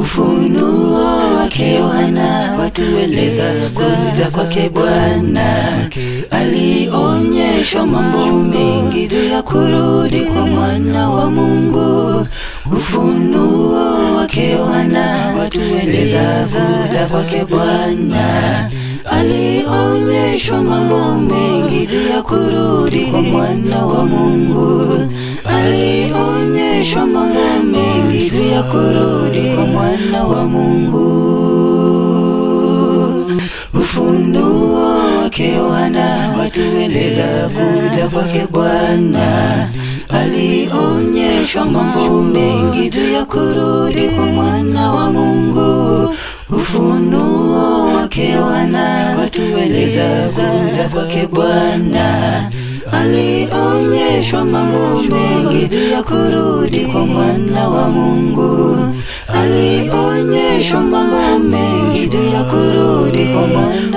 Ufunuo wake Yohana watueleza kuja kwake Bwana. Alionyeshwa mambo mengi juu ya kurudi kwa mwana wa Mungu. Ufunuo wake Yohana watueleza kuja kwake Bwana. Alionyeshwa mambo mengi juu ya kurudi kwa mwana wa Mungu. Alionyeshwa mambo mengi juu ya kurudi kwa mwana wa Mungu. Ufunuo wake Yohana watueleza kuja kwake Bwana. Alionyeshwa mambo mengi juu ya kurudi kwa mwana wa Mungu. Ufunuo wake Yohana watueleza kuja kwake Bwana. Alionyeshwa mambo mengi juu ya kurudi kwa mwana wa Mungu. Alionyeshwa mambo mengi juu ya kurudi kwa mwana